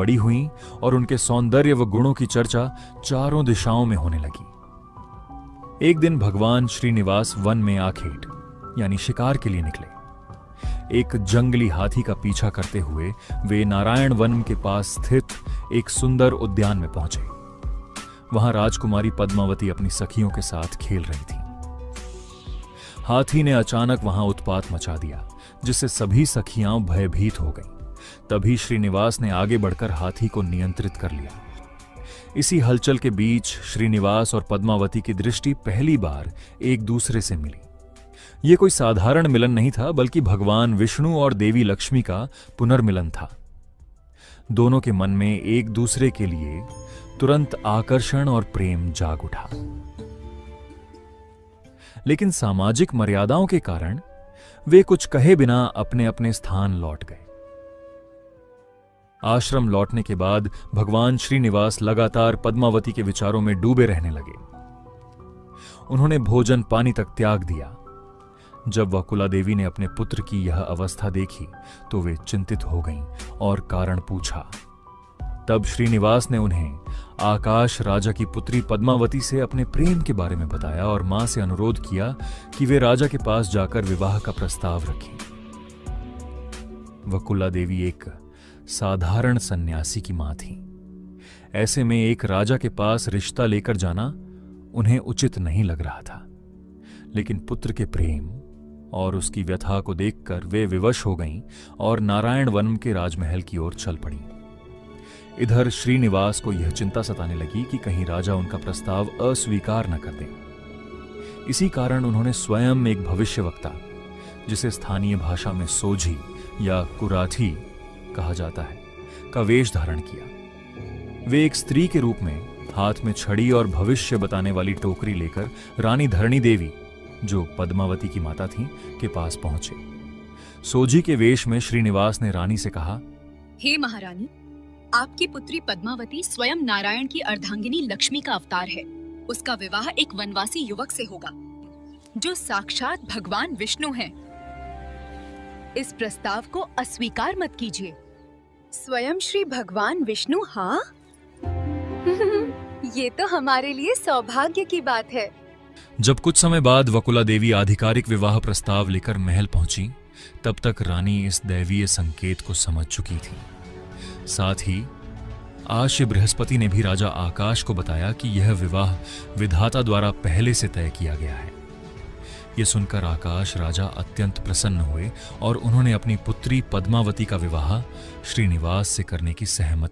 बड़ी हुईं और उनके सौंदर्य व गुणों की चर्चा चारों दिशाओं में होने लगी। एक दिन भगवान श्रीनिवास वन में आखेट यानी शिकार के लिए निकले। एक जंगली हाथी का पीछा करते हुए वे नारायण वन के पास स्थित एक सुंदर उद्यान में पहुंचे। वहां राजकुमारी पद्मावती अपनी सखियों के साथ खेल रही थी। हाथी ने अचानक वहां उत्पात मचा दिया, जिससे सभी सखियां भयभीत हो गईं। तभी श्रीनिवास ने आगे बढ़कर हाथी को नियंत्रित कर लिया। इसी हलचल के बीच श्रीनिवास और पद्मावती की दृष्टि पहली बार एक दूसरे से मिली। यह कोई साधारण मिलन नहीं था, बल्कि भगवान विष्णु और देवी लक्ष्मी का पुनर्मिलन था। दोनों के मन में एक दूसरे के लिए तुरंत आकर्षण और प्रेम जाग उठा। लेकिन सामाजिक मर्यादाओं के कारण वे कुछ कहे बिना अपने अपने स्थान लौट गए। आश्रम लौटने के बाद भगवान श्रीनिवास लगातार पद्मावती के विचारों में डूबे रहने लगे। उन्होंने भोजन पानी तक त्याग दिया। जब वकुला देवी ने अपने पुत्र की यह अवस्था देखी तो वे चिंतित हो गईं और कारण पूछा। तब श्रीनिवास ने उन्हें आकाश राजा की पुत्री पद्मावती से अपने प्रेम के बारे में बताया और मां से अनुरोध किया कि वे राजा के पास जाकर विवाह का प्रस्ताव रखें। वकुला देवी एक साधारण सन्यासी की मां थी। ऐसे में एक राजा के पास रिश्ता लेकर जाना उन्हें उचित नहीं लग रहा था। लेकिन पुत्र के प्रेम और उसकी व्यथा को देखकर वे विवश हो गईं और नारायण वन के राजमहल की ओर चल पड़ीं। इधर श्रीनिवास को यह चिंता सताने लगी कि कहीं राजा उनका प्रस्ताव अस्वीकार न कर दें। इसी कारण उन्होंने स्वयं एक भविष्यवक्ता, जिसे स्थानीय भाषा में सोझी या कुराठी कहा जाता है, का वेश धारण किया। वे एक स्त्री के रूप में हाथ में छड़ी और भविष्य बताने वाली टोकरी लेकर रानी धरणी देवी, जो पद्मावती की माता थीं, के पास पहुंचे। सोझी के वेश में श्रीनिवास ने रानी से कहा, हे महारानी, आपकी पुत्री पद्मावती स्वयं नारायण की अर्धांगिनी लक्ष्मी का अवतार है। उसका विवाह एक वनवासी युवक से होगा, जो साक्षात भगवान विष्णु हैं। इस प्रस्ताव को अस्वीकार मत कीजिए। स्वयं श्री भगवान विष्णु? हाँ ये तो हमारे लिए सौभाग्य की बात है। जब कुछ समय बाद वकुला देवी आधिकारिक विवाह प्रस्ताव लेकर महल पहुंची, तब तक रानी इस दैवीय संकेत को समझ चुकी थी। साथ ही आश्य बृहस्पति ने भी राजा आकाश को बताया कि यह विवाह विधाता द्वारा पहले से तय किया गया है। यह सुनकर आकाश राजा अत्यंत प्रसन्न हुए और उन्होंने अपनी पुत्री पद्मावती का विवाह श्रीनिवास से करने की सहमति